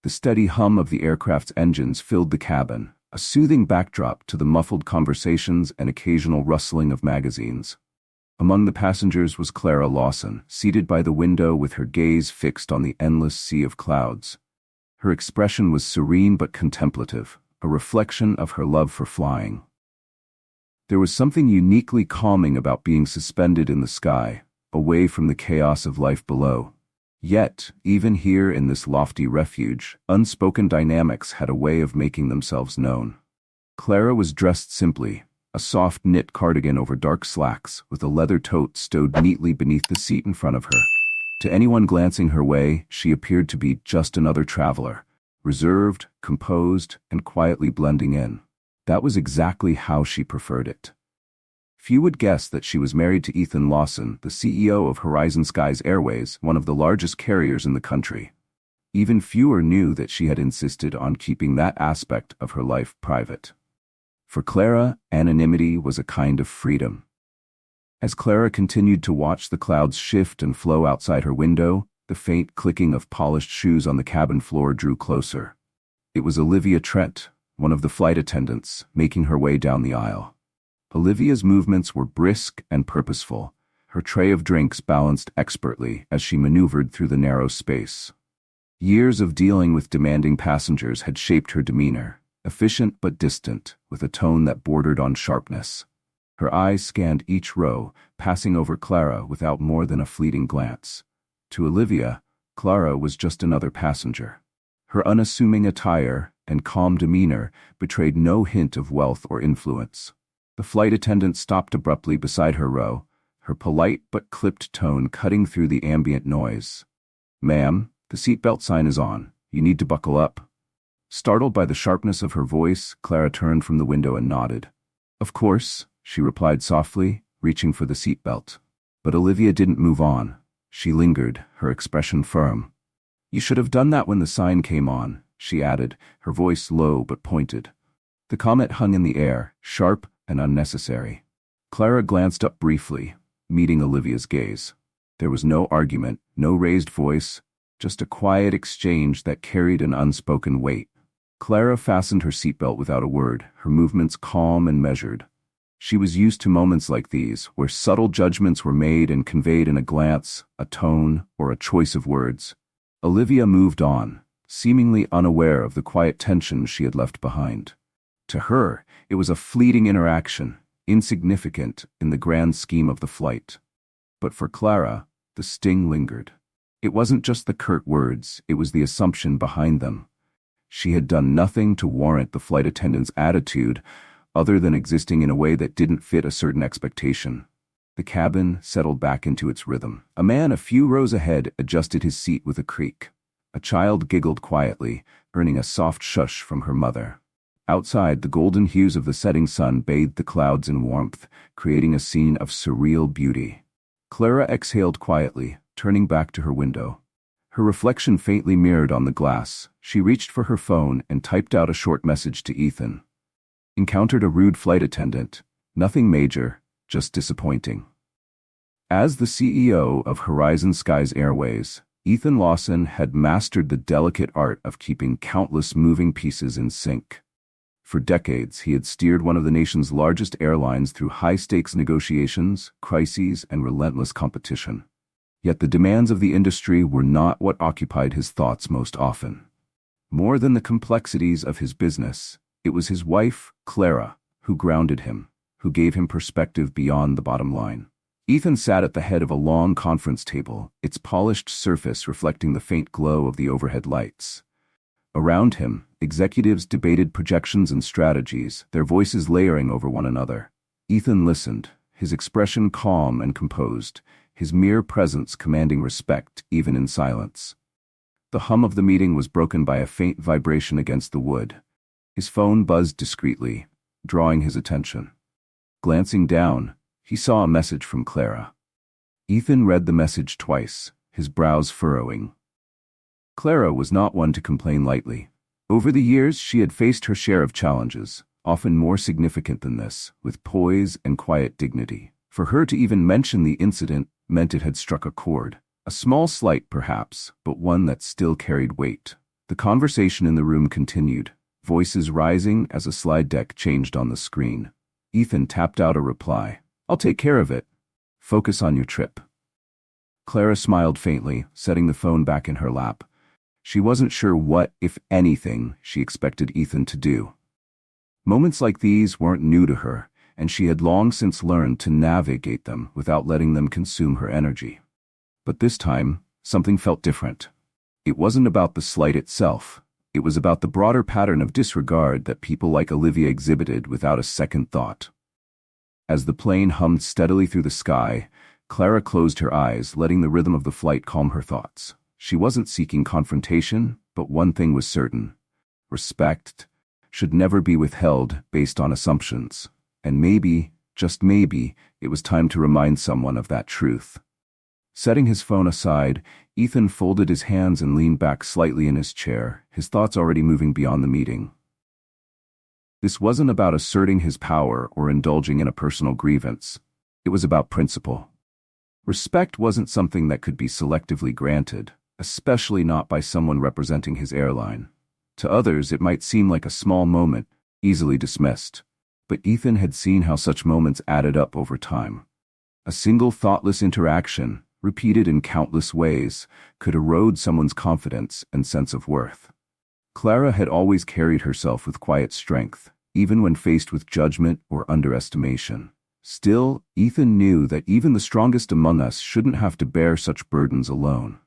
The steady hum of the aircraft's engines filled the cabin, a soothing backdrop to the muffled conversations and occasional rustling of magazines. Among the passengers was Clara Lawson, seated by the window with her gaze fixed on the endless sea of clouds. Her expression was serene but contemplative, a reflection of her love for flying. There was something uniquely calming about being suspended in the sky, away from the chaos of life below. Yet, even here in this lofty refuge, unspoken dynamics had a way of making themselves known. Clara was dressed simply, a soft knit cardigan over dark slacks, with a leather tote stowed neatly beneath the seat in front of her. To anyone glancing her way, she appeared to be just another traveler, reserved, composed, and quietly blending in. That was exactly how she preferred it. Few would guess that she was married to Ethan Lawson, the CEO of Horizon Skies Airways, one of the largest carriers in the country. Even fewer knew that she had insisted on keeping that aspect of her life private. For Clara, anonymity was a kind of freedom. As Clara continued to watch the clouds shift and flow outside her window, the faint clicking of polished shoes on the cabin floor drew closer. It was Olivia Trent, one of the flight attendants, making her way down the aisle. Olivia's movements were brisk and purposeful, her tray of drinks balanced expertly as she maneuvered through the narrow space. Years of dealing with demanding passengers had shaped her demeanor, efficient but distant, with a tone that bordered on sharpness. Her eyes scanned each row, passing over Clara without more than a fleeting glance. To Olivia, Clara was just another passenger. Her unassuming attire and calm demeanor betrayed no hint of wealth or influence. The flight attendant stopped abruptly beside her row, her polite but clipped tone cutting through the ambient noise. "Ma'am, the seatbelt sign is on. You need to buckle up." Startled by the sharpness of her voice, Clara turned from the window and nodded. "Of course," she replied softly, reaching for the seatbelt. But Olivia didn't move on. She lingered, her expression firm. "You should have done that when the sign came on," she added, her voice low but pointed. The comment hung in the air, sharp and unnecessary. Clara glanced up briefly, meeting Olivia's gaze. There was no argument, no raised voice, just a quiet exchange that carried an unspoken weight. Clara fastened her seatbelt without a word, her movements calm and measured. She was used to moments like these, where subtle judgments were made and conveyed in a glance, a tone, or a choice of words. Olivia moved on, seemingly unaware of the quiet tension she had left behind. To her, it was a fleeting interaction, insignificant in the grand scheme of the flight. But for Clara, the sting lingered. It wasn't just the curt words, it was the assumption behind them. She had done nothing to warrant the flight attendant's attitude, other than existing in a way that didn't fit a certain expectation. The cabin settled back into its rhythm. A man a few rows ahead adjusted his seat with a creak. A child giggled quietly, earning a soft shush from her mother. Outside, the golden hues of the setting sun bathed the clouds in warmth, creating a scene of surreal beauty. Clara exhaled quietly, turning back to her window. Her reflection faintly mirrored on the glass. She reached for her phone and typed out a short message to Ethan. "Encountered a rude flight attendant. Nothing major, just disappointing." As the CEO of Horizon Skies Airways, Ethan Lawson had mastered the delicate art of keeping countless moving pieces in sync. For decades, he had steered one of the nation's largest airlines through high-stakes negotiations, crises, and relentless competition. Yet the demands of the industry were not what occupied his thoughts most often. More than the complexities of his business, it was his wife, Clara, who grounded him, who gave him perspective beyond the bottom line. Ethan sat at the head of a long conference table, its polished surface reflecting the faint glow of the overhead lights. Around him, executives debated projections and strategies, their voices layering over one another. Ethan listened, his expression calm and composed, his mere presence commanding respect even in silence. The hum of the meeting was broken by a faint vibration against the wood. His phone buzzed discreetly, drawing his attention. Glancing down, he saw a message from Clara. Ethan read the message twice, his brows furrowing. Clara was not one to complain lightly. Over the years, she had faced her share of challenges, often more significant than this, with poise and quiet dignity. For her to even mention the incident meant it had struck a chord. A small slight, perhaps, but one that still carried weight. The conversation in the room continued, voices rising as a slide deck changed on the screen. Ethan tapped out a reply. "I'll take care of it. Focus on your trip." Clara smiled faintly, setting the phone back in her lap. She wasn't sure what, if anything, she expected Ethan to do. Moments like these weren't new to her, and she had long since learned to navigate them without letting them consume her energy. But this time, something felt different. It wasn't about the slight itself. It was about the broader pattern of disregard that people like Olivia exhibited without a second thought. As the plane hummed steadily through the sky, Clara closed her eyes, letting the rhythm of the flight calm her thoughts. She wasn't seeking confrontation, but one thing was certain. Respect should never be withheld based on assumptions. And maybe, just maybe, it was time to remind someone of that truth. Setting his phone aside, Ethan folded his hands and leaned back slightly in his chair, his thoughts already moving beyond the meeting. This wasn't about asserting his power or indulging in a personal grievance. It was about principle. Respect wasn't something that could be selectively granted, especially not by someone representing his airline. To others, it might seem like a small moment, easily dismissed. But Ethan had seen how such moments added up over time. A single thoughtless interaction, repeated in countless ways, could erode someone's confidence and sense of worth. Clara had always carried herself with quiet strength, even when faced with judgment or underestimation. Still, Ethan knew that even the strongest among us shouldn't have to bear such burdens alone.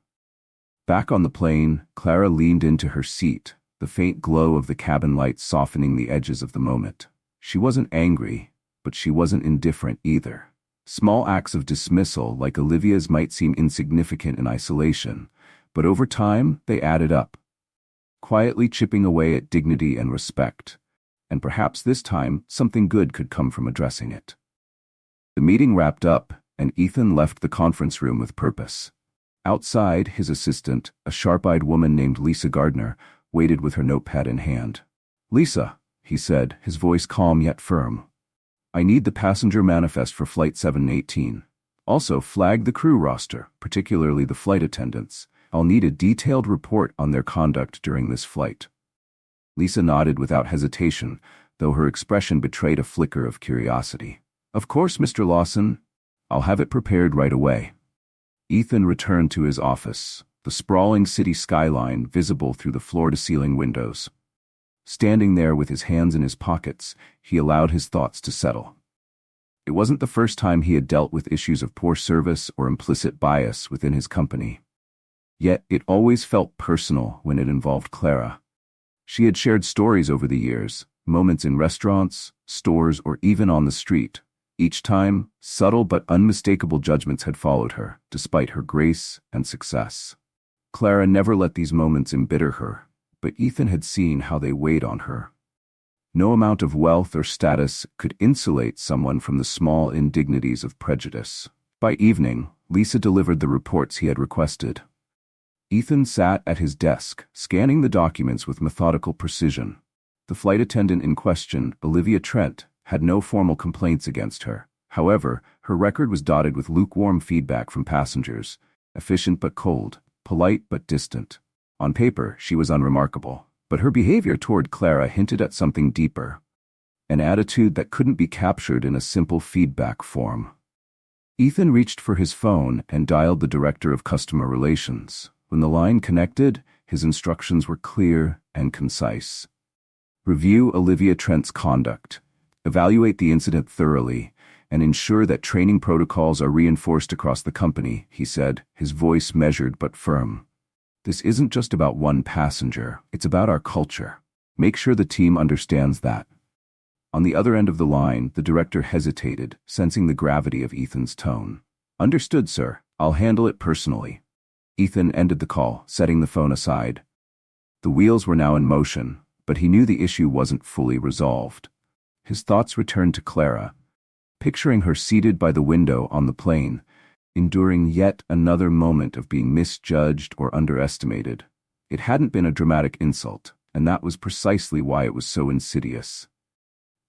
Back on the plane, Clara leaned into her seat, the faint glow of the cabin lights softening the edges of the moment. She wasn't angry, but she wasn't indifferent either. Small acts of dismissal like Olivia's might seem insignificant in isolation, but over time they added up, quietly chipping away at dignity and respect. And perhaps this time something good could come from addressing it. The meeting wrapped up, and Ethan left the conference room with purpose. Outside, his assistant, a sharp-eyed woman named Lisa Gardner, waited with her notepad in hand. "Lisa," he said, his voice calm yet firm. "I need the passenger manifest for Flight 718. Also, flag the crew roster, particularly the flight attendants. I'll need a detailed report on their conduct during this flight." Lisa nodded without hesitation, though her expression betrayed a flicker of curiosity. "Of course, Mr. Lawson. I'll have it prepared right away." Ethan returned to his office, the sprawling city skyline visible through the floor-to-ceiling windows. Standing there with his hands in his pockets, he allowed his thoughts to settle. It wasn't the first time he had dealt with issues of poor service or implicit bias within his company. Yet it always felt personal when it involved Clara. She had shared stories over the years, moments in restaurants, stores, or even on the street. Each time, subtle but unmistakable judgments had followed her, despite her grace and success. Clara never let these moments embitter her, but Ethan had seen how they weighed on her. No amount of wealth or status could insulate someone from the small indignities of prejudice. By evening, Lisa delivered the reports he had requested. Ethan sat at his desk, scanning the documents with methodical precision. The flight attendant in question, Olivia Trent, had no formal complaints against her. However, her record was dotted with lukewarm feedback from passengers, efficient but cold, polite but distant. On paper, she was unremarkable, but her behavior toward Clara hinted at something deeper, an attitude that couldn't be captured in a simple feedback form. Ethan reached for his phone and dialed the director of customer relations. When the line connected, his instructions were clear and concise. "Review Olivia Trent's conduct. Evaluate the incident thoroughly, and ensure that training protocols are reinforced across the company," he said, his voice measured but firm. "This isn't just about one passenger, it's about our culture. Make sure the team understands that." On the other end of the line, the director hesitated, sensing the gravity of Ethan's tone. "Understood, sir. I'll handle it personally." Ethan ended the call, setting the phone aside. The wheels were now in motion, but he knew the issue wasn't fully resolved. His thoughts returned to Clara, picturing her seated by the window on the plane, enduring yet another moment of being misjudged or underestimated. It hadn't been a dramatic insult, and that was precisely why it was so insidious.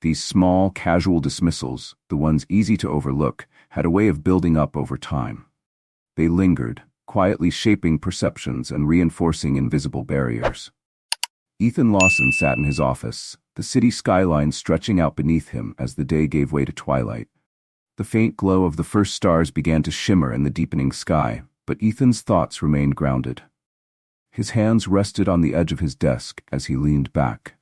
These small, casual dismissals, the ones easy to overlook, had a way of building up over time. They lingered, quietly shaping perceptions and reinforcing invisible barriers. Ethan Lawson sat in his office, the city skyline stretching out beneath him as the day gave way to twilight. The faint glow of the first stars began to shimmer in the deepening sky, but Ethan's thoughts remained grounded. His hands rested on the edge of his desk as he leaned back,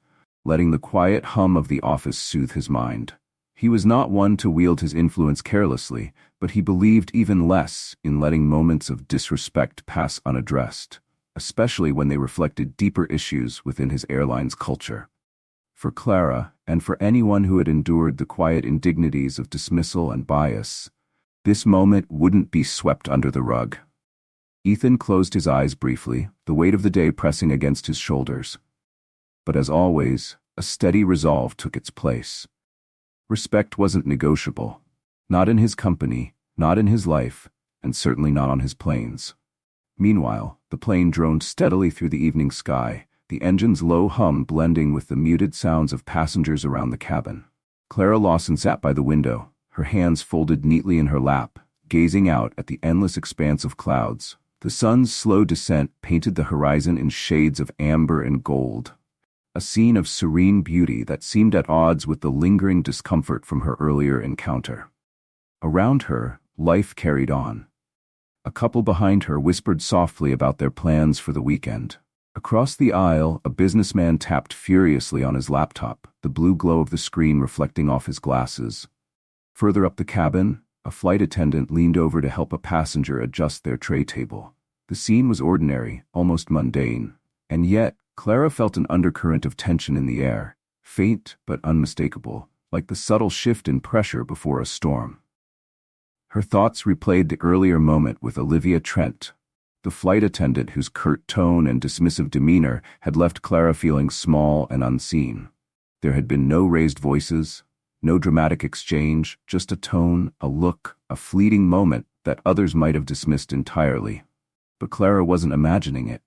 letting the quiet hum of the office soothe his mind. He was not one to wield his influence carelessly, but he believed even less in letting moments of disrespect pass unaddressed, especially when they reflected deeper issues within his airline's culture. For Clara, and for anyone who had endured the quiet indignities of dismissal and bias, this moment wouldn't be swept under the rug. Ethan closed his eyes briefly, the weight of the day pressing against his shoulders. But as always, a steady resolve took its place. Respect wasn't negotiable. Not in his company, not in his life, and certainly not on his planes. Meanwhile, the plane droned steadily through the evening sky, the engine's low hum blending with the muted sounds of passengers around the cabin. Clara Lawson sat by the window, her hands folded neatly in her lap, gazing out at the endless expanse of clouds. The sun's slow descent painted the horizon in shades of amber and gold, a scene of serene beauty that seemed at odds with the lingering discomfort from her earlier encounter. Around her, life carried on. A couple behind her whispered softly about their plans for the weekend. Across the aisle, a businessman tapped furiously on his laptop, the blue glow of the screen reflecting off his glasses. Further up the cabin, a flight attendant leaned over to help a passenger adjust their tray table. The scene was ordinary, almost mundane, and yet Clara felt an undercurrent of tension in the air, faint but unmistakable, like the subtle shift in pressure before a storm. Her thoughts replayed the earlier moment with Olivia Trent, the flight attendant whose curt tone and dismissive demeanor had left Clara feeling small and unseen. There had been no raised voices, no dramatic exchange, just a tone, a look, a fleeting moment that others might have dismissed entirely. But Clara wasn't imagining it.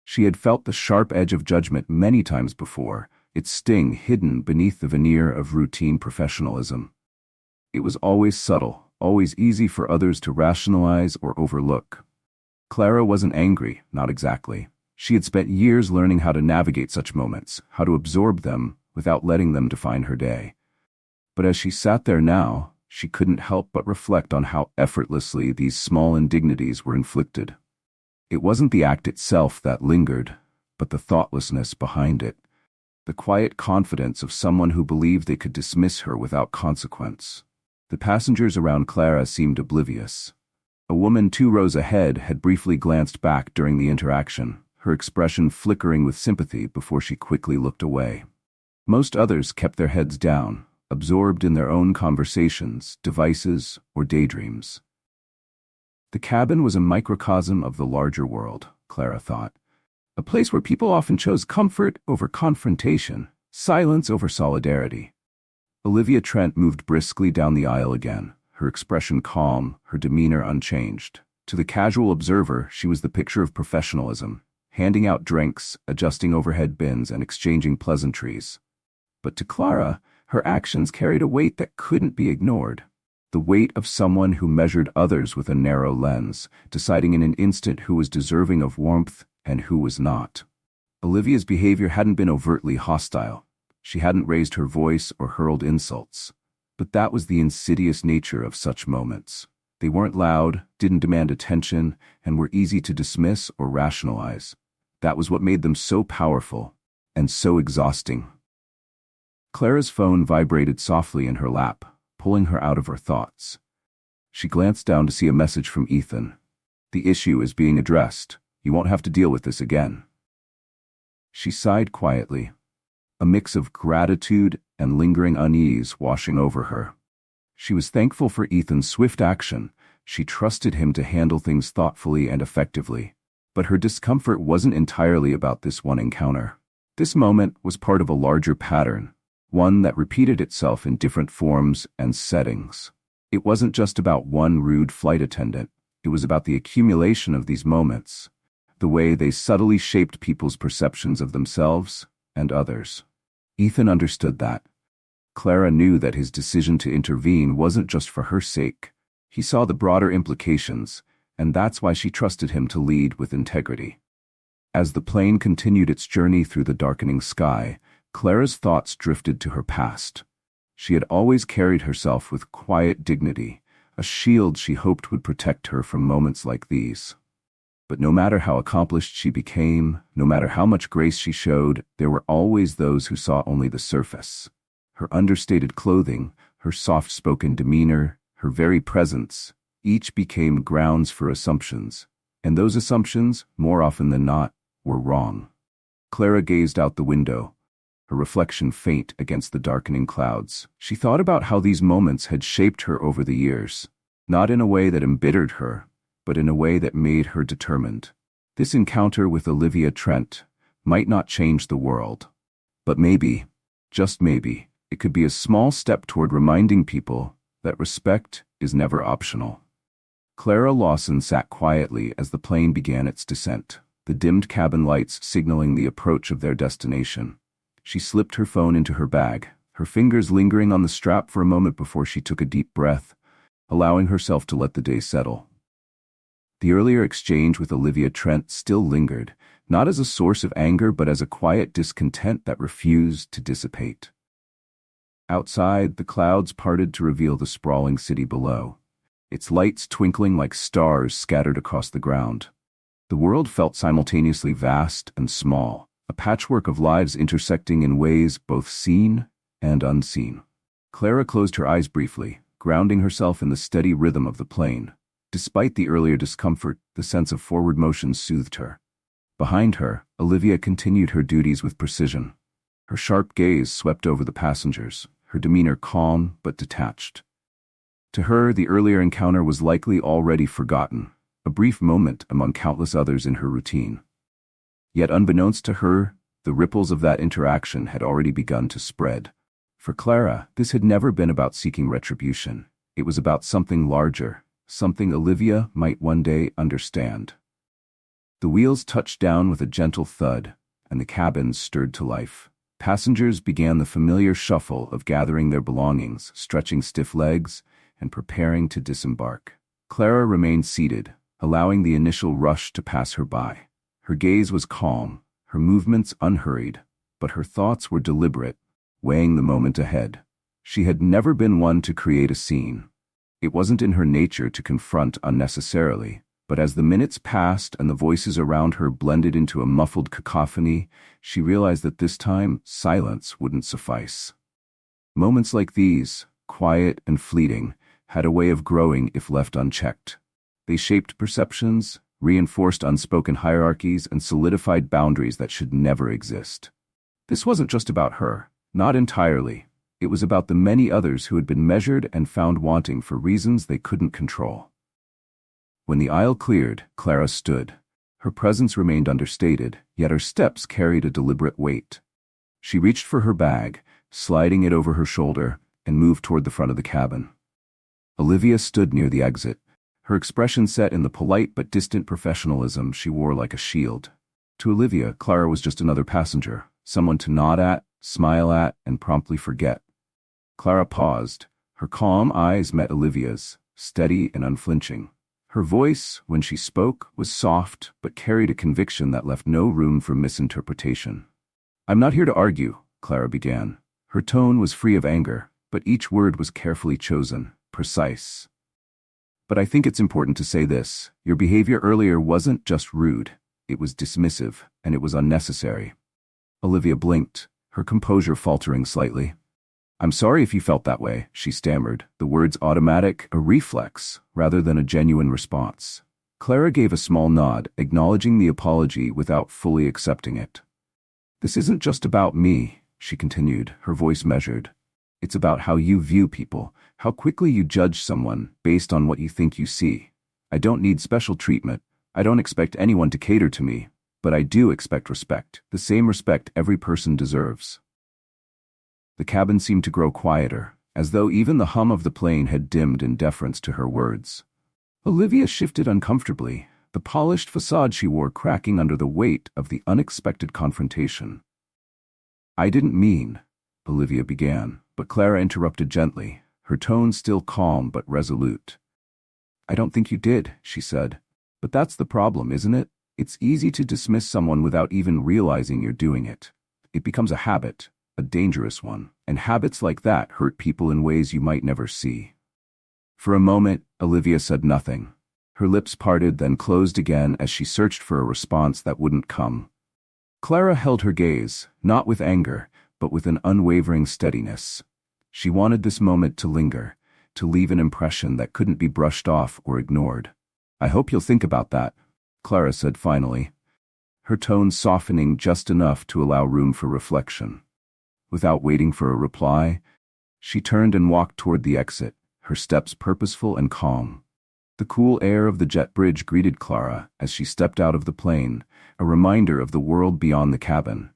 She had felt the sharp edge of judgment many times before, its sting hidden beneath the veneer of routine professionalism. It was always subtle, always easy for others to rationalize or overlook. Clara wasn't angry, not exactly. She had spent years learning how to navigate such moments, how to absorb them without letting them define her day. But as she sat there now, she couldn't help but reflect on how effortlessly these small indignities were inflicted. It wasn't the act itself that lingered, but the thoughtlessness behind it, the quiet confidence of someone who believed they could dismiss her without consequence. The passengers around Clara seemed oblivious. A woman 2 rows ahead had briefly glanced back during the interaction, her expression flickering with sympathy before she quickly looked away. Most others kept their heads down, absorbed in their own conversations, devices, or daydreams. The cabin was a microcosm of the larger world, Clara thought. A place where people often chose comfort over confrontation, silence over solidarity. Olivia Trent moved briskly down the aisle again, her expression calm, her demeanor unchanged. To the casual observer, she was the picture of professionalism, handing out drinks, adjusting overhead bins, and exchanging pleasantries. But to Clara, her actions carried a weight that couldn't be ignored. The weight of someone who measured others with a narrow lens, deciding in an instant who was deserving of warmth and who was not. Olivia's behavior hadn't been overtly hostile. She hadn't raised her voice or hurled insults. But that was the insidious nature of such moments. They weren't loud, didn't demand attention, and were easy to dismiss or rationalize. That was what made them so powerful and so exhausting. Clara's phone vibrated softly in her lap, pulling her out of her thoughts. She glanced down to see a message from Ethan. "The issue is being addressed. You won't have to deal with this again." She sighed quietly, a mix of gratitude and lingering unease washing over her. She was thankful for Ethan's swift action. She trusted him to handle things thoughtfully and effectively. But her discomfort wasn't entirely about this one encounter. This moment was part of a larger pattern, one that repeated itself in different forms and settings. It wasn't just about one rude flight attendant. It was about the accumulation of these moments, the way they subtly shaped people's perceptions of themselves and others. Ethan understood that. Clara knew that his decision to intervene wasn't just for her sake. He saw the broader implications, and that's why she trusted him to lead with integrity. As the plane continued its journey through the darkening sky, Clara's thoughts drifted to her past. She had always carried herself with quiet dignity, a shield she hoped would protect her from moments like these. But no matter how accomplished she became, no matter how much grace she showed, there were always those who saw only the surface. Her understated clothing, her soft-spoken demeanor, her very presence, each became grounds for assumptions, and those assumptions, more often than not, were wrong. Clara gazed out the window, her reflection faint against the darkening clouds. She thought about how these moments had shaped her over the years, not in a way that embittered her, but in a way that made her determined. This encounter with Olivia Trent might not change the world, but maybe, just maybe, it could be a small step toward reminding people that respect is never optional. Clara Lawson sat quietly as the plane began its descent, the dimmed cabin lights signaling the approach of their destination. She slipped her phone into her bag, her fingers lingering on the strap for a moment before she took a deep breath, allowing herself to let the day settle. The earlier exchange with Olivia Trent still lingered, not as a source of anger but as a quiet discontent that refused to dissipate. Outside, the clouds parted to reveal the sprawling city below, its lights twinkling like stars scattered across the ground. The world felt simultaneously vast and small, a patchwork of lives intersecting in ways both seen and unseen. Clara closed her eyes briefly, grounding herself in the steady rhythm of the plane. Despite the earlier discomfort, the sense of forward motion soothed her. Behind her, Olivia continued her duties with precision. Her sharp gaze swept over the passengers, her demeanor calm but detached. To her, the earlier encounter was likely already forgotten, a brief moment among countless others in her routine. Yet unbeknownst to her, the ripples of that interaction had already begun to spread. For Clara, this had never been about seeking retribution. It was about something larger, something Olivia might one day understand. The wheels touched down with a gentle thud, and the cabin stirred to life. Passengers began the familiar shuffle of gathering their belongings, stretching stiff legs, and preparing to disembark. Clara remained seated, allowing the initial rush to pass her by. Her gaze was calm, her movements unhurried, but her thoughts were deliberate, weighing the moment ahead. She had never been one to create a scene. It wasn't in her nature to confront unnecessarily, but as the minutes passed and the voices around her blended into a muffled cacophony, she realized that this time silence wouldn't suffice. Moments like these, quiet and fleeting, had a way of growing if left unchecked. They shaped perceptions, reinforced unspoken hierarchies, and solidified boundaries that should never exist. This wasn't just about her, not entirely. It was about the many others who had been measured and found wanting for reasons they couldn't control. When the aisle cleared, Clara stood. Her presence remained understated, yet her steps carried a deliberate weight. She reached for her bag, sliding it over her shoulder, and moved toward the front of the cabin. Olivia stood near the exit, her expression set in the polite but distant professionalism she wore like a shield. To Olivia, Clara was just another passenger, someone to nod at, smile at, and promptly forget. Clara paused. Her calm eyes met Olivia's, steady and unflinching. Her voice, when she spoke, was soft but carried a conviction that left no room for misinterpretation. "I'm not here to argue," Clara began. Her tone was free of anger, but each word was carefully chosen, precise. "But I think it's important to say this. Your behavior earlier wasn't just rude. It was dismissive, and it was unnecessary." Olivia blinked, her composure faltering slightly. "I'm sorry if you felt that way," she stammered, the words automatic, a reflex, rather than a genuine response. Clara gave a small nod, acknowledging the apology without fully accepting it. "This isn't just about me," she continued, her voice measured. "It's about how you view people, how quickly you judge someone based on what you think you see. I don't need special treatment. I don't expect anyone to cater to me, but I do expect respect, the same respect every person deserves." The cabin seemed to grow quieter, as though even the hum of the plane had dimmed in deference to her words. Olivia shifted uncomfortably, the polished facade she wore cracking under the weight of the unexpected confrontation. "I didn't mean," Olivia began, but Clara interrupted gently, her tone still calm but resolute. "I don't think you did," she said. "But that's the problem, isn't it? It's easy to dismiss someone without even realizing you're doing it. It becomes a habit, a dangerous one, and habits like that hurt people in ways you might never see. For a moment, Olivia said nothing. Her lips parted, then closed again as she searched for a response that wouldn't come. Clara held her gaze, not with anger, but with an unwavering steadiness. She wanted this moment to linger, to leave an impression that couldn't be brushed off or ignored. "I hope you'll think about that," Clara said finally, her tone softening just enough to allow room for reflection. Without waiting for a reply, she turned and walked toward the exit, her steps purposeful and calm. The cool air of the jet bridge greeted Clara as she stepped out of the plane, a reminder of the world beyond the cabin.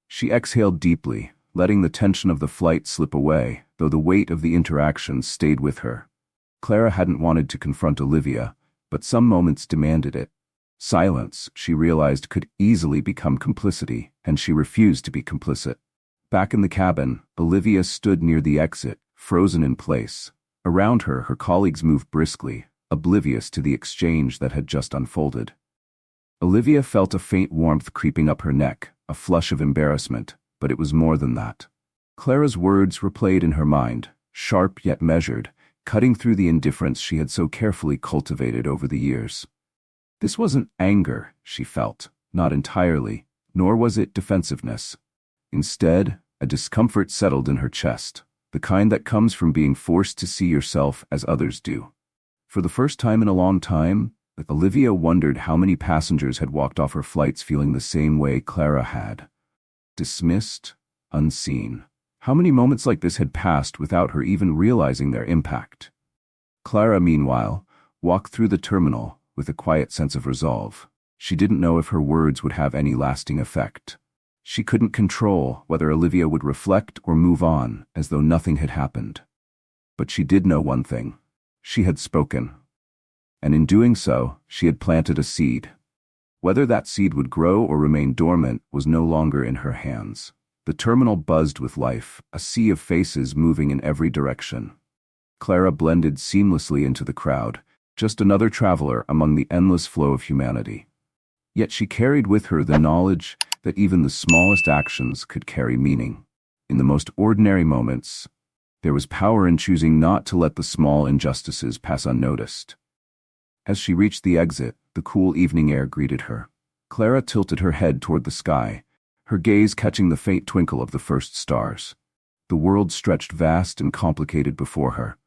She exhaled deeply, letting the tension of the flight slip away, though the weight of the interaction stayed with her. Clara hadn't wanted to confront Olivia, but some moments demanded it. Silence, she realized, could easily become complicity, and she refused to be complicit. Back in the cabin, Olivia stood near the exit, frozen in place. Around her, her colleagues moved briskly, oblivious to the exchange that had just unfolded. Olivia felt a faint warmth creeping up her neck, a flush of embarrassment, but it was more than that. Clara's words replayed in her mind, sharp yet measured, cutting through the indifference she had so carefully cultivated over the years. This wasn't anger, she felt, not entirely, nor was it defensiveness. Instead, a discomfort settled in her chest, the kind that comes from being forced to see yourself as others do. For the first time in a long time, Olivia wondered how many passengers had walked off her flights feeling the same way Clara had. Dismissed, unseen. How many moments like this had passed without her even realizing their impact? Clara, meanwhile, walked through the terminal with a quiet sense of resolve. She didn't know if her words would have any lasting effect. She couldn't control whether Olivia would reflect or move on as though nothing had happened. But she did know one thing. She had spoken. And in doing so, she had planted a seed. Whether that seed would grow or remain dormant was no longer in her hands. The terminal buzzed with life, a sea of faces moving in every direction. Clara blended seamlessly into the crowd, just another traveler among the endless flow of humanity. Yet she carried with her the knowledge that even the smallest actions could carry meaning. In the most ordinary moments, there was power in choosing not to let the small injustices pass unnoticed. As she reached the exit, the cool evening air greeted her. Clara tilted her head toward the sky, her gaze catching the faint twinkle of the first stars. The world stretched vast and complicated before her,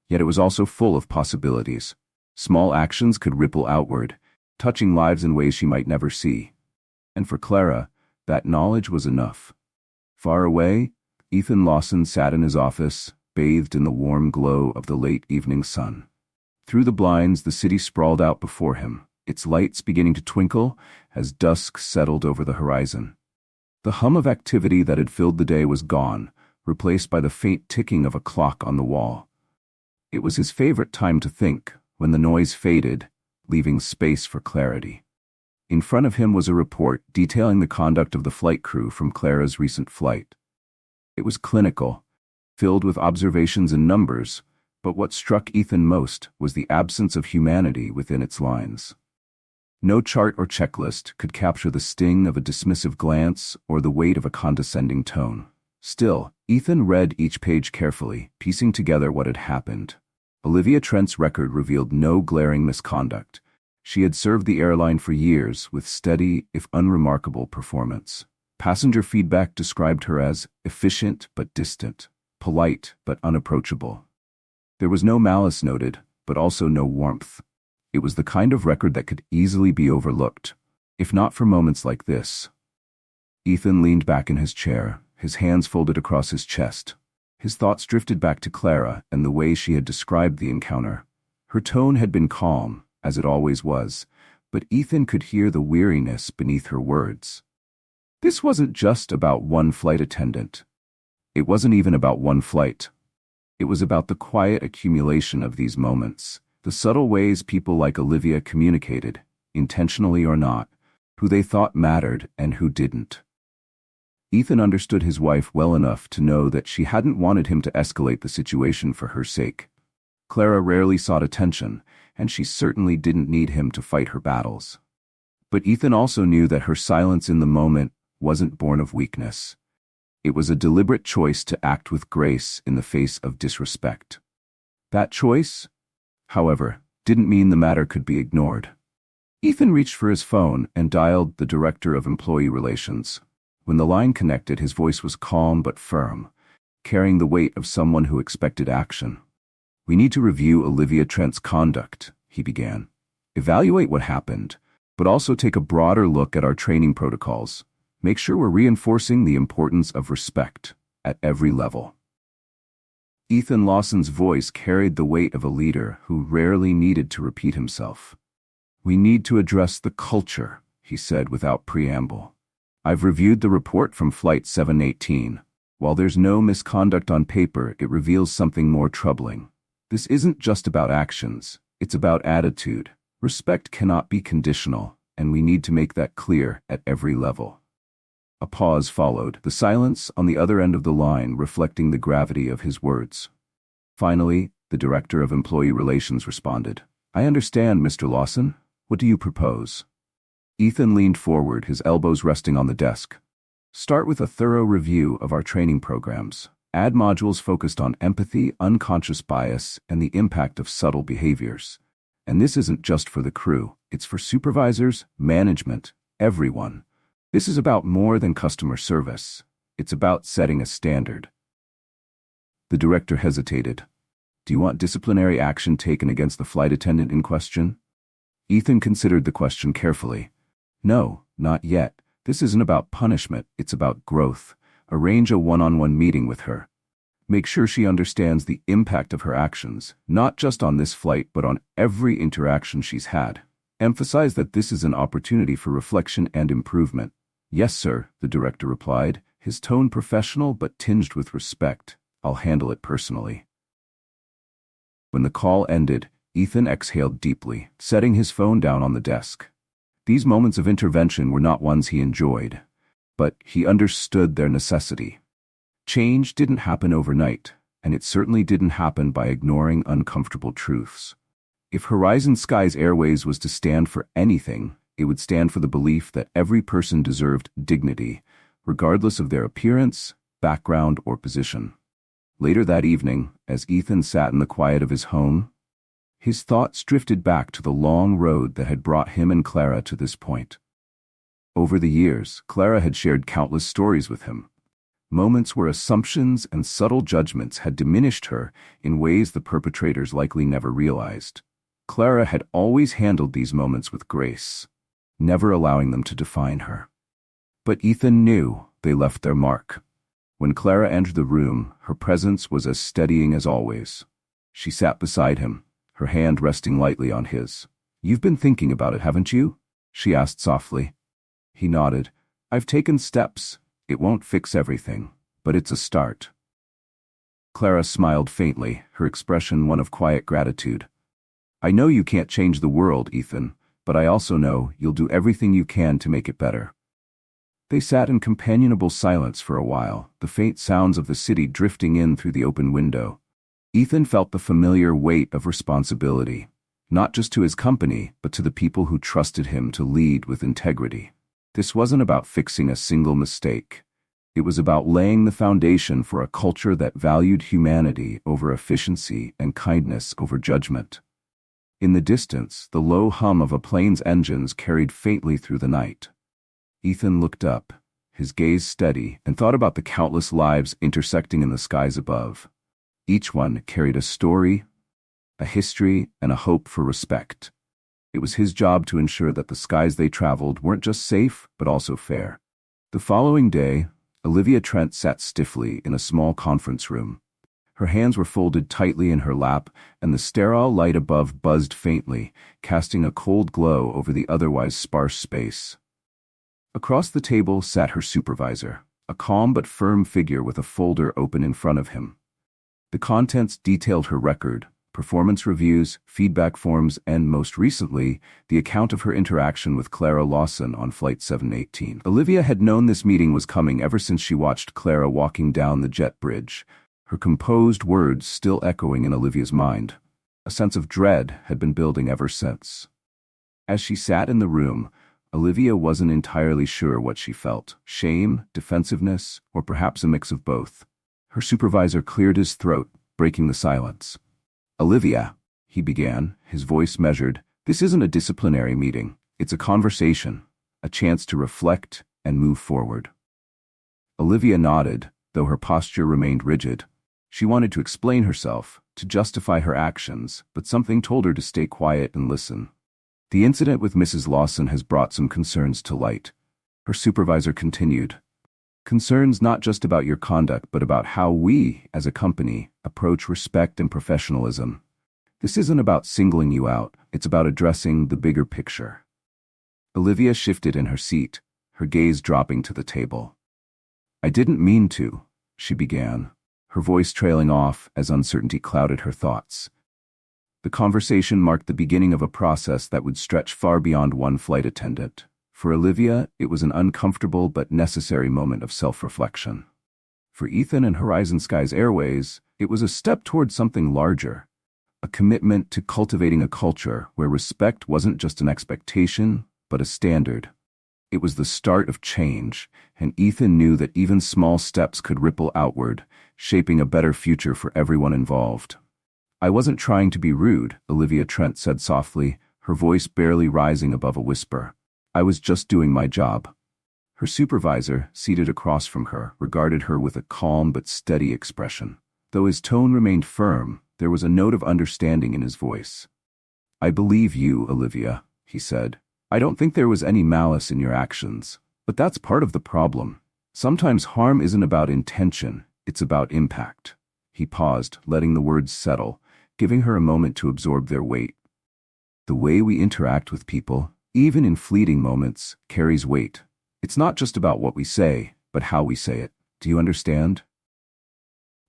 yet it was also full of possibilities. Small actions could ripple outward, touching lives in ways she might never see. And for Clara, that knowledge was enough. Far away, Ethan Lawson sat in his office, bathed in the warm glow of the late evening sun. Through the blinds, the city sprawled out before him, its lights beginning to twinkle as dusk settled over the horizon. The hum of activity that had filled the day was gone, replaced by the faint ticking of a clock on the wall. It was his favorite time to think, when the noise faded, leaving space for clarity. In front of him was a report detailing the conduct of the flight crew from Clara's recent flight. It was clinical, filled with observations and numbers, but what struck Ethan most was the absence of humanity within its lines. No chart or checklist could capture the sting of a dismissive glance or the weight of a condescending tone. Still, Ethan read each page carefully, piecing together what had happened. Olivia Trent's record revealed no glaring misconduct. She had served the airline for years with steady, if unremarkable, performance. Passenger feedback described her as efficient but distant, polite but unapproachable. There was no malice noted, but also no warmth. It was the kind of record that could easily be overlooked, if not for moments like this. Ethan leaned back in his chair, his hands folded across his chest. His thoughts drifted back to Clara and the way she had described the encounter. Her tone had been calm, as it always was, but Ethan could hear the weariness beneath her words. This wasn't just about one flight attendant. It wasn't even about one flight. It was about the quiet accumulation of these moments, the subtle ways people like Olivia communicated, intentionally or not, who they thought mattered and who didn't. Ethan understood his wife well enough to know that she hadn't wanted him to escalate the situation for her sake. Clara rarely sought attention, and she certainly didn't need him to fight her battles. But Ethan also knew that her silence in the moment wasn't born of weakness. It was a deliberate choice to act with grace in the face of disrespect. That choice, however, didn't mean the matter could be ignored. Ethan reached for his phone and dialed the director of employee relations. When the line connected, his voice was calm but firm, carrying the weight of someone who expected action. "We need to review Olivia Trent's conduct," he began. "Evaluate what happened, but also take a broader look at our training protocols. Make sure we're reinforcing the importance of respect at every level." Ethan Lawson's voice carried the weight of a leader who rarely needed to repeat himself. "We need to address the culture," he said without preamble. "I've reviewed the report from Flight 718. While there's no misconduct on paper, it reveals something more troubling. This isn't just about actions, it's about attitude. Respect cannot be conditional, and we need to make that clear at every level." A pause followed, the silence on the other end of the line reflecting the gravity of his words. Finally, the director of employee relations responded. "I understand, Mr. Lawson. What do you propose?" Ethan leaned forward, his elbows resting on the desk. "Start with a thorough review of our training programs. Add modules focused on empathy, unconscious bias, and the impact of subtle behaviors. And this isn't just for the crew, it's for supervisors, management, everyone. This is about more than customer service. It's about setting a standard." The director hesitated. "Do you want disciplinary action taken against the flight attendant in question?" Ethan considered the question carefully. "No, not yet. This isn't about punishment, it's about growth. Arrange a one-on-one meeting with her. Make sure she understands the impact of her actions, not just on this flight, but on every interaction she's had. Emphasize that this is an opportunity for reflection and improvement." "Yes, sir," the director replied, his tone professional but tinged with respect. "I'll handle it personally." When the call ended, Ethan exhaled deeply, setting his phone down on the desk. These moments of intervention were not ones he enjoyed, but he understood their necessity. Change didn't happen overnight, and it certainly didn't happen by ignoring uncomfortable truths. If Horizon Skies Airways was to stand for anything, it would stand for the belief that every person deserved dignity, regardless of their appearance, background, or position. Later that evening, as Ethan sat in the quiet of his home, his thoughts drifted back to the long road that had brought him and Clara to this point. Over the years, Clara had shared countless stories with him, moments where assumptions and subtle judgments had diminished her in ways the perpetrators likely never realized. Clara had always handled these moments with grace, never allowing them to define her. But Ethan knew they left their mark. When Clara entered the room, her presence was as steadying as always. She sat beside him, her hand resting lightly on his. "You've been thinking about it, haven't you?" she asked softly. He nodded. "I've taken steps. It won't fix everything, but it's a start." Clara smiled faintly, her expression one of quiet gratitude. "I know you can't change the world, Ethan, but I also know you'll do everything you can to make it better." They sat in companionable silence for a while, the faint sounds of the city drifting in through the open window. Ethan felt the familiar weight of responsibility, not just to his company, but to the people who trusted him to lead with integrity. This wasn't about fixing a single mistake. It was about laying the foundation for a culture that valued humanity over efficiency and kindness over judgment. In the distance, the low hum of a plane's engines carried faintly through the night. Ethan looked up, his gaze steady, and thought about the countless lives intersecting in the skies above. Each one carried a story, a history, and a hope for respect. It was his job to ensure that the skies they traveled weren't just safe, but also fair. The following day, Olivia Trent sat stiffly in a small conference room. Her hands were folded tightly in her lap, and the sterile light above buzzed faintly, casting a cold glow over the otherwise sparse space. Across the table sat her supervisor, a calm but firm figure with a folder open in front of him. The contents detailed her record, performance reviews, feedback forms, and most recently, the account of her interaction with Clara Lawson on Flight 718. Olivia had known this meeting was coming ever since she watched Clara walking down the jet bridge, her composed words still echoing in Olivia's mind. A sense of dread had been building ever since. As she sat in the room, Olivia wasn't entirely sure what she felt: shame, defensiveness, or perhaps a mix of both. Her supervisor cleared his throat, breaking the silence. "Olivia," he began, his voice measured, "this isn't a disciplinary meeting. It's a conversation, a chance to reflect and move forward." Olivia nodded, though her posture remained rigid. She wanted to explain herself, to justify her actions, but something told her to stay quiet and listen. "The incident with Mrs. Lawson has brought some concerns to light," her supervisor continued. "Concerns not just about your conduct, but about how we, as a company, approach respect and professionalism. This isn't about singling you out, it's about addressing the bigger picture." Olivia shifted in her seat, her gaze dropping to the table. "I didn't mean to," she began, her voice trailing off as uncertainty clouded her thoughts. The conversation marked the beginning of a process that would stretch far beyond one flight attendant. For Olivia, it was an uncomfortable but necessary moment of self-reflection. For Ethan and Horizon Skies Airways, it was a step toward something larger, a commitment to cultivating a culture where respect wasn't just an expectation, but a standard. It was the start of change, and Ethan knew that even small steps could ripple outward, shaping a better future for everyone involved. "I wasn't trying to be rude," Olivia Trent said softly, her voice barely rising above a whisper. "I was just doing my job." Her supervisor, seated across from her, regarded her with a calm but steady expression. Though his tone remained firm, there was a note of understanding in his voice. "I believe you, Olivia," he said. "I don't think there was any malice in your actions, but that's part of the problem. Sometimes harm isn't about intention, it's about impact." He paused, letting the words settle, giving her a moment to absorb their weight. "The way we interact with people, even in fleeting moments, carries weight. It's not just about what we say, but how we say it. Do you understand?"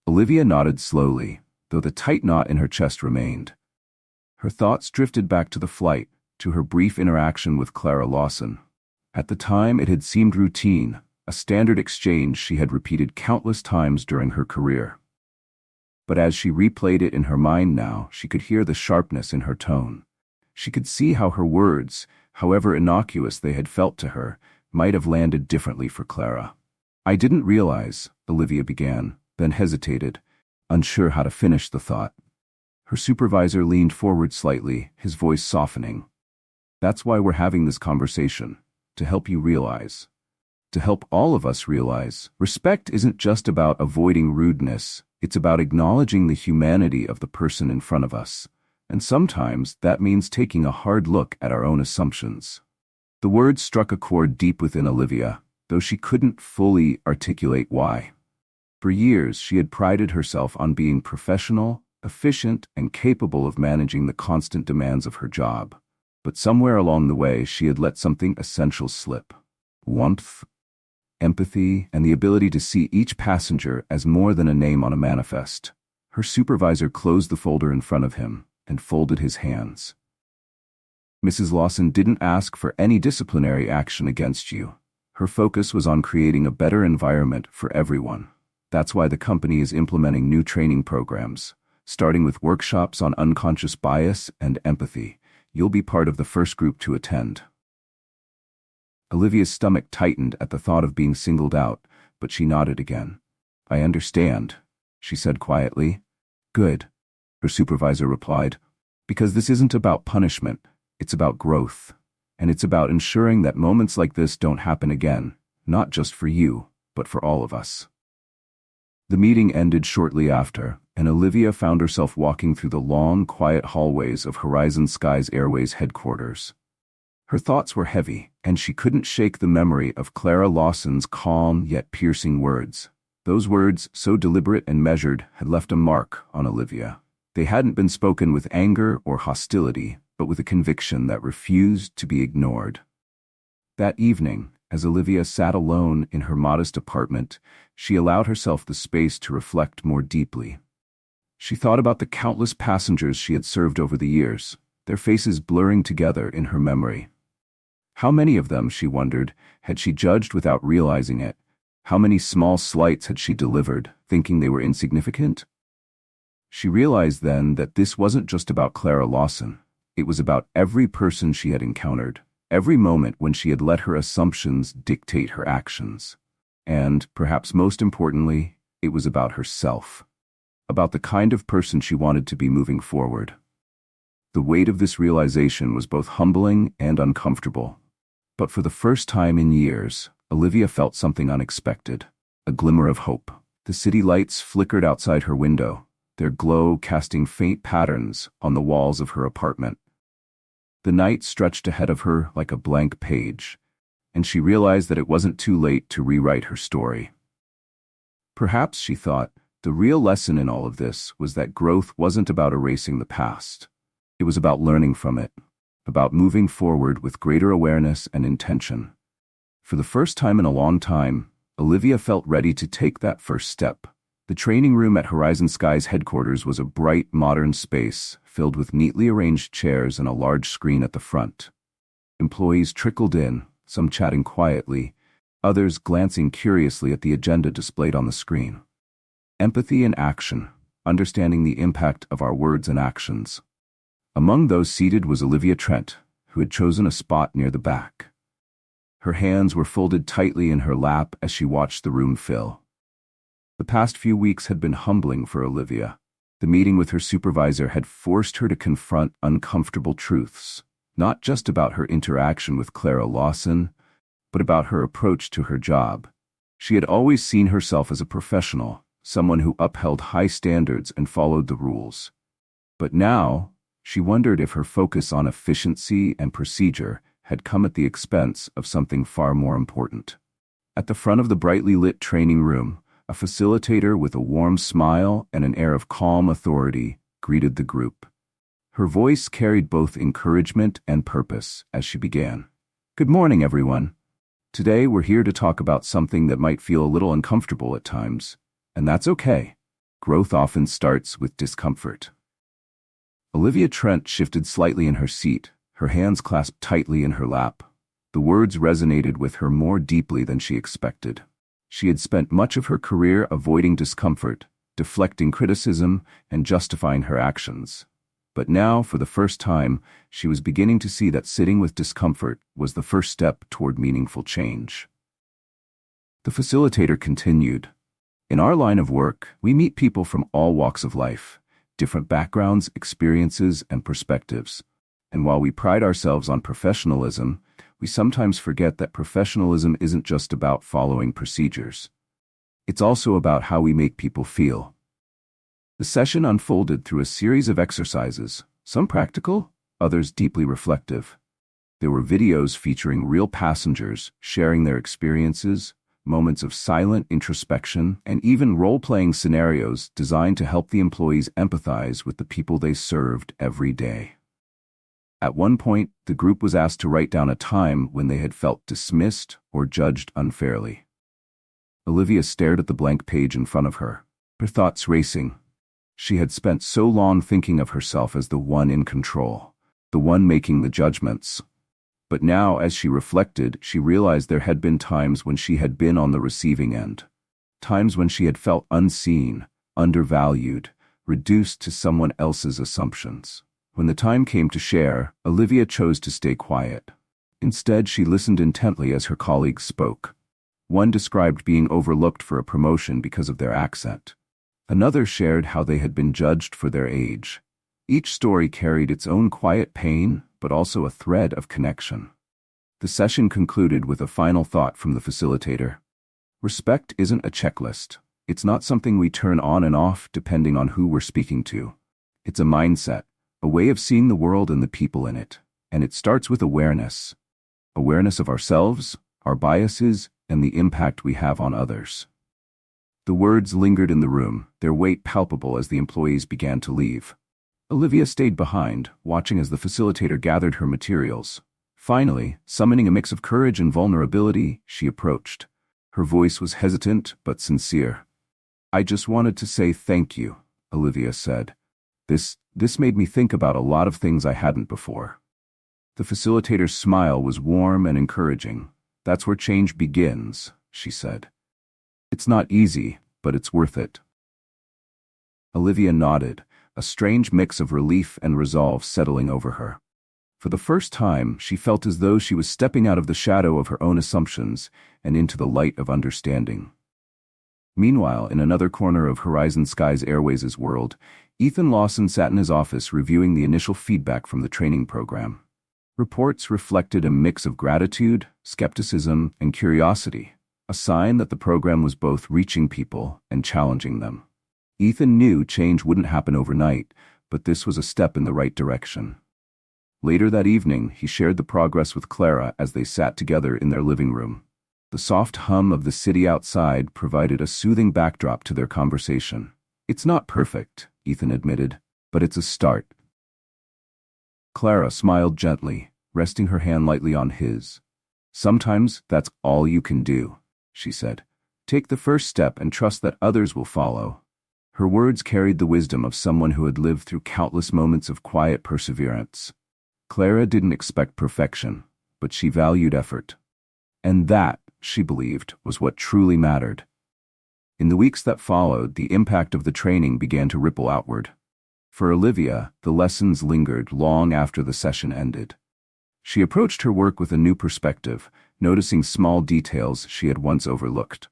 Olivia nodded slowly, though the tight knot in her chest remained. Her thoughts drifted back to the flight, to her brief interaction with Clara Lawson. At the time, it had seemed routine, a standard exchange she had repeated countless times during her career. But as she replayed it in her mind now, she could hear the sharpness in her tone. She could see how her words, however innocuous they had felt to her, might have landed differently for Clara. "I didn't realize," Olivia began, then hesitated, unsure how to finish the thought. Her supervisor leaned forward slightly, his voice softening. "That's why we're having this conversation, to help you realize. To help all of us realize, respect isn't just about avoiding rudeness, it's about acknowledging the humanity of the person in front of us. And sometimes that means taking a hard look at our own assumptions." The words struck a chord deep within Olivia, though she couldn't fully articulate why. For years, she had prided herself on being professional, efficient, and capable of managing the constant demands of her job. But somewhere along the way, she had let something essential slip: warmth, empathy, and the ability to see each passenger as more than a name on a manifest. Her supervisor closed the folder in front of him and folded his hands. "Mrs. Lawson didn't ask for any disciplinary action against you. Her focus was on creating a better environment for everyone. That's why the company is implementing new training programs, starting with workshops on unconscious bias and empathy. You'll be part of the first group to attend." Olivia's stomach tightened at the thought of being singled out, but she nodded again. "I understand," she said quietly. "Good," her supervisor replied, "because this isn't about punishment, it's about growth. And it's about ensuring that moments like this don't happen again, not just for you, but for all of us." The meeting ended shortly after, and Olivia found herself walking through the long, quiet hallways of Horizon Skies Airways headquarters. Her thoughts were heavy, and she couldn't shake the memory of Clara Lawson's calm yet piercing words. Those words, so deliberate and measured, had left a mark on Olivia. They hadn't been spoken with anger or hostility, but with a conviction that refused to be ignored. That evening, as Olivia sat alone in her modest apartment, she allowed herself the space to reflect more deeply. She thought about the countless passengers she had served over the years, their faces blurring together in her memory. How many of them, she wondered, had she judged without realizing it? How many small slights had she delivered, thinking they were insignificant? She realized then that this wasn't just about Clara Lawson. It was about every person she had encountered, every moment when she had let her assumptions dictate her actions. And, perhaps most importantly, it was about herself, about the kind of person she wanted to be moving forward. The weight of this realization was both humbling and uncomfortable. But for the first time in years, Olivia felt something unexpected, a glimmer of hope. The city lights flickered outside her window, their glow casting faint patterns on the walls of her apartment. The night stretched ahead of her like a blank page, and she realized that it wasn't too late to rewrite her story. Perhaps, she thought, the real lesson in all of this was that growth wasn't about erasing the past. It was about learning from it, about moving forward with greater awareness and intention. For the first time in a long time, Olivia felt ready to take that first step. The training room at Horizon Sky's headquarters was a bright, modern space filled with neatly arranged chairs and a large screen at the front. Employees trickled in, some chatting quietly, others glancing curiously at the agenda displayed on the screen. Empathy in action, understanding the impact of our words and actions. Among those seated was Olivia Trent, who had chosen a spot near the back. Her hands were folded tightly in her lap as she watched the room fill. The past few weeks had been humbling for Olivia. The meeting with her supervisor had forced her to confront uncomfortable truths, not just about her interaction with Clara Lawson, but about her approach to her job. She had always seen herself as a professional, someone who upheld high standards and followed the rules. But now, she wondered if her focus on efficiency and procedure had come at the expense of something far more important. At the front of the brightly lit training room, a facilitator with a warm smile and an air of calm authority greeted the group. Her voice carried both encouragement and purpose as she began. "Good morning, everyone. Today we're here to talk about something that might feel a little uncomfortable at times, and that's okay. Growth often starts with discomfort." Olivia Trent shifted slightly in her seat, her hands clasped tightly in her lap. The words resonated with her more deeply than she expected. She had spent much of her career avoiding discomfort, deflecting criticism, and justifying her actions. But now, for the first time, she was beginning to see that sitting with discomfort was the first step toward meaningful change. The facilitator continued, "In our line of work, we meet people from all walks of life, different backgrounds, experiences, and perspectives. And while we pride ourselves on professionalism, we sometimes forget that professionalism isn't just about following procedures. It's also about how we make people feel." The session unfolded through a series of exercises, some practical, others deeply reflective. There were videos featuring real passengers sharing their experiences, moments of silent introspection, and even role-playing scenarios designed to help the employees empathize with the people they served every day. At one point, the group was asked to write down a time when they had felt dismissed or judged unfairly. Olivia stared at the blank page in front of her, her thoughts racing. She had spent so long thinking of herself as the one in control, the one making the judgments. But now, as she reflected, she realized there had been times when she had been on the receiving end. Times when she had felt unseen, undervalued, reduced to someone else's assumptions. When the time came to share, Olivia chose to stay quiet. Instead, she listened intently as her colleagues spoke. One described being overlooked for a promotion because of their accent. Another shared how they had been judged for their age. Each story carried its own quiet pain, but also a thread of connection. The session concluded with a final thought from the facilitator. Respect isn't a checklist. It's not something we turn on and off depending on who we're speaking to. It's a mindset, a way of seeing the world and the people in it. And it starts with awareness. Awareness of ourselves, our biases, and the impact we have on others. The words lingered in the room, their weight palpable as the employees began to leave. Olivia stayed behind, watching as the facilitator gathered her materials. Finally, summoning a mix of courage and vulnerability, she approached. Her voice was hesitant but sincere. "I just wanted to say thank you," Olivia said. This made me think about a lot of things I hadn't before." The facilitator's smile was warm and encouraging. "That's where change begins," she said. "It's not easy, but it's worth it." Olivia nodded, a strange mix of relief and resolve settling over her. For the first time, she felt as though she was stepping out of the shadow of her own assumptions and into the light of understanding. Meanwhile, in another corner of Horizon Skies Airways' world, Ethan Lawson sat in his office reviewing the initial feedback from the training program. Reports reflected a mix of gratitude, skepticism, and curiosity, a sign that the program was both reaching people and challenging them. Ethan knew change wouldn't happen overnight, but this was a step in the right direction. Later that evening, he shared the progress with Clara as they sat together in their living room. The soft hum of the city outside provided a soothing backdrop to their conversation. "It's not perfect," Ethan admitted, "but it's a start." Clara smiled gently, resting her hand lightly on his. "Sometimes that's all you can do," she said. "Take the first step and trust that others will follow." Her words carried the wisdom of someone who had lived through countless moments of quiet perseverance. Clara didn't expect perfection, but she valued effort. And that, she believed, was what truly mattered. In the weeks that followed, the impact of the training began to ripple outward. For Olivia, the lessons lingered long after the session ended. She approached her work with a new perspective, noticing small details she had once overlooked.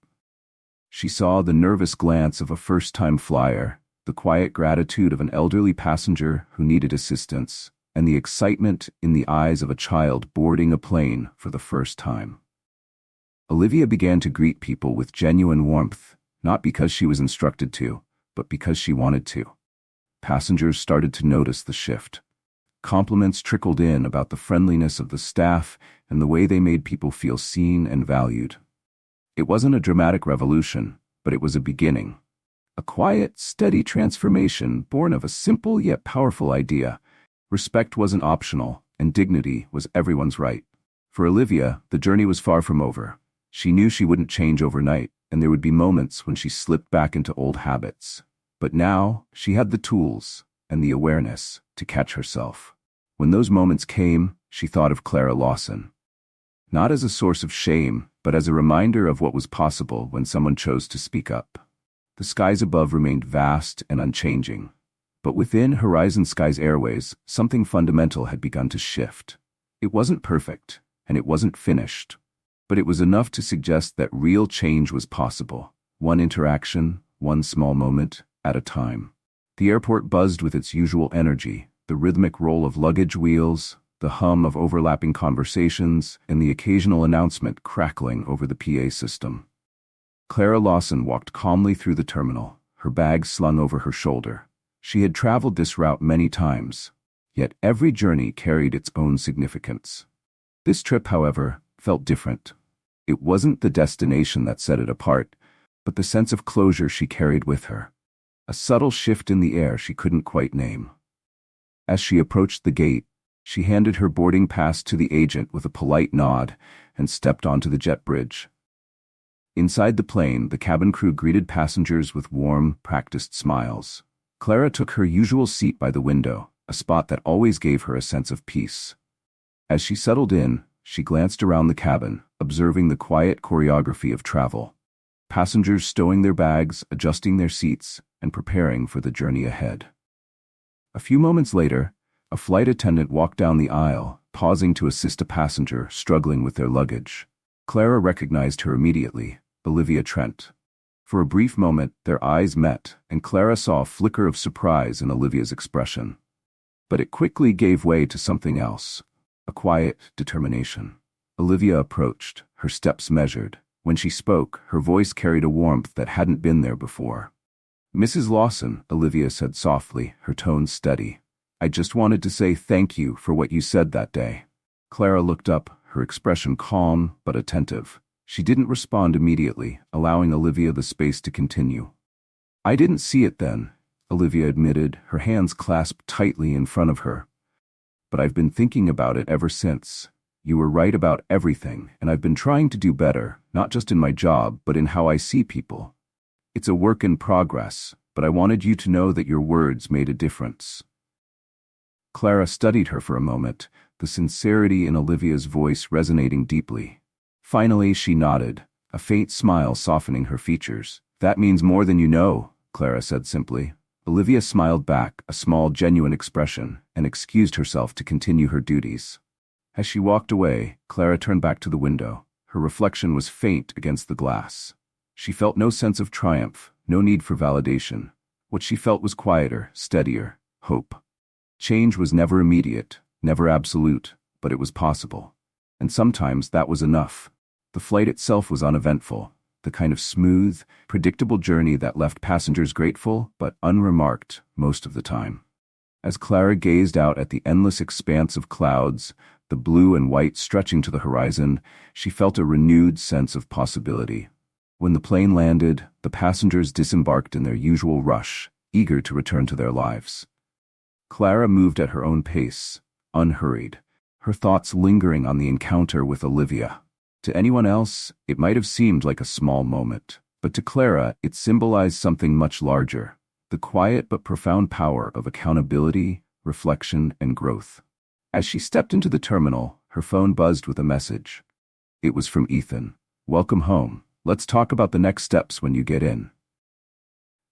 She saw the nervous glance of a first-time flyer, the quiet gratitude of an elderly passenger who needed assistance, and the excitement in the eyes of a child boarding a plane for the first time. Olivia began to greet people with genuine warmth, not because she was instructed to, but because she wanted to. Passengers started to notice the shift. Compliments trickled in about the friendliness of the staff and the way they made people feel seen and valued. It wasn't a dramatic revolution, but it was a beginning. A quiet, steady transformation born of a simple yet powerful idea. Respect wasn't optional, and dignity was everyone's right. For Olivia, the journey was far from over. She knew she wouldn't change overnight, and there would be moments when she slipped back into old habits. But now, she had the tools and the awareness to catch herself. When those moments came, she thought of Clara Lawson. Not as a source of shame, but as a reminder of what was possible when someone chose to speak up. The skies above remained vast and unchanging. But within Horizon Skies Airways, something fundamental had begun to shift. It wasn't perfect, and it wasn't finished. But it was enough to suggest that real change was possible, one interaction, one small moment, at a time. The airport buzzed with its usual energy, the rhythmic roll of luggage wheels, the hum of overlapping conversations, and the occasional announcement crackling over the PA system. Clara Lawson walked calmly through the terminal, her bag slung over her shoulder. She had traveled this route many times, yet every journey carried its own significance. This trip, however, felt different. It wasn't the destination that set it apart, but the sense of closure she carried with her. A subtle shift in the air she couldn't quite name. As she approached the gate, she handed her boarding pass to the agent with a polite nod and stepped onto the jet bridge. Inside the plane, the cabin crew greeted passengers with warm, practiced smiles. Clara took her usual seat by the window, a spot that always gave her a sense of peace. As she settled in, she glanced around the cabin, observing the quiet choreography of travel. Passengers stowing their bags, adjusting their seats, and preparing for the journey ahead. A few moments later, a flight attendant walked down the aisle, pausing to assist a passenger struggling with their luggage. Clara recognized her immediately, Olivia Trent. For a brief moment, their eyes met, and Clara saw a flicker of surprise in Olivia's expression. But it quickly gave way to something else, a quiet determination. Olivia approached, her steps measured. When she spoke, her voice carried a warmth that hadn't been there before. "Mrs. Lawson," Olivia said softly, her tone steady. "I just wanted to say thank you for what you said that day." Clara looked up, her expression calm but attentive. She didn't respond immediately, allowing Olivia the space to continue. "I didn't see it then," Olivia admitted, her hands clasped tightly in front of her. "But I've been thinking about it ever since. You were right about everything, and I've been trying to do better, not just in my job, but in how I see people. It's a work in progress, but I wanted you to know that your words made a difference." Clara studied her for a moment, the sincerity in Olivia's voice resonating deeply. Finally, she nodded, a faint smile softening her features. "That means more than you know," Clara said simply. Olivia smiled back, a small, genuine expression, and excused herself to continue her duties. As she walked away, Clara turned back to the window. Her reflection was faint against the glass. She felt no sense of triumph, no need for validation. What she felt was quieter, steadier, hope. Change was never immediate, never absolute, but it was possible. And sometimes that was enough. The flight itself was uneventful, the kind of smooth, predictable journey that left passengers grateful but unremarked most of the time. As Clara gazed out at the endless expanse of clouds, the blue and white stretching to the horizon, she felt a renewed sense of possibility. When the plane landed, the passengers disembarked in their usual rush, eager to return to their lives. Clara moved at her own pace, unhurried, her thoughts lingering on the encounter with Olivia. To anyone else, it might have seemed like a small moment, but to Clara, it symbolized something much larger, the quiet but profound power of accountability, reflection, and growth. As she stepped into the terminal, her phone buzzed with a message. It was from Ethan. "Welcome home. Let's talk about the next steps when you get in."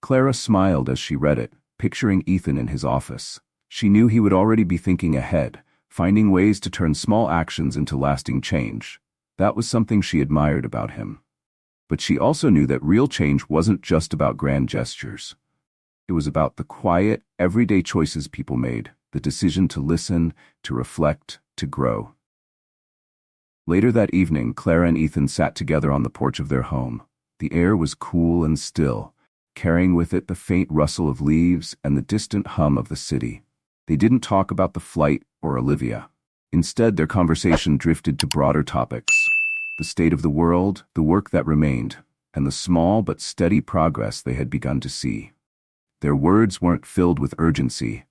Clara smiled as she read it, picturing Ethan in his office. She knew he would already be thinking ahead, finding ways to turn small actions into lasting change. That was something she admired about him. But she also knew that real change wasn't just about grand gestures. It was about the quiet, everyday choices people made, the decision to listen, to reflect, to grow. Later that evening, Clara and Ethan sat together on the porch of their home. The air was cool and still, carrying with it the faint rustle of leaves and the distant hum of the city. They didn't talk about the flight or Olivia. Instead, their conversation drifted to broader topics: the state of the world, the work that remained, and the small but steady progress they had begun to see. Their words weren't filled with urgency,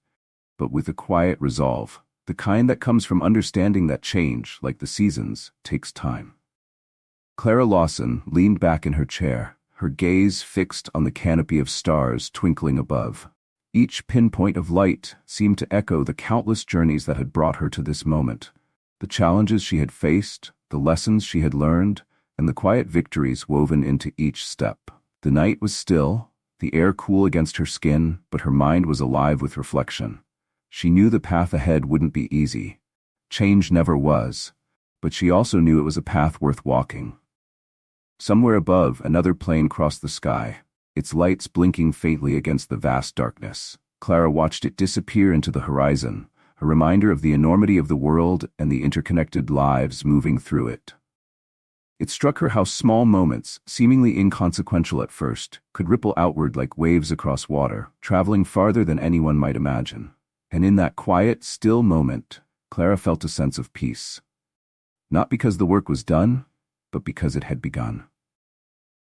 but with a quiet resolve, the kind that comes from understanding that change, like the seasons, takes time. Clara Lawson leaned back in her chair, her gaze fixed on the canopy of stars twinkling above. Each pinpoint of light seemed to echo the countless journeys that had brought her to this moment, the challenges she had faced, the lessons she had learned, and the quiet victories woven into each step. The night was still, the air cool against her skin, but her mind was alive with reflection. She knew the path ahead wouldn't be easy. Change never was, but she also knew it was a path worth walking. Somewhere above, another plane crossed the sky, its lights blinking faintly against the vast darkness. Clara watched it disappear into the horizon, a reminder of the enormity of the world and the interconnected lives moving through it. It struck her how small moments, seemingly inconsequential at first, could ripple outward like waves across water, traveling farther than anyone might imagine. And in that quiet, still moment, Clara felt a sense of peace. Not because the work was done, but because it had begun.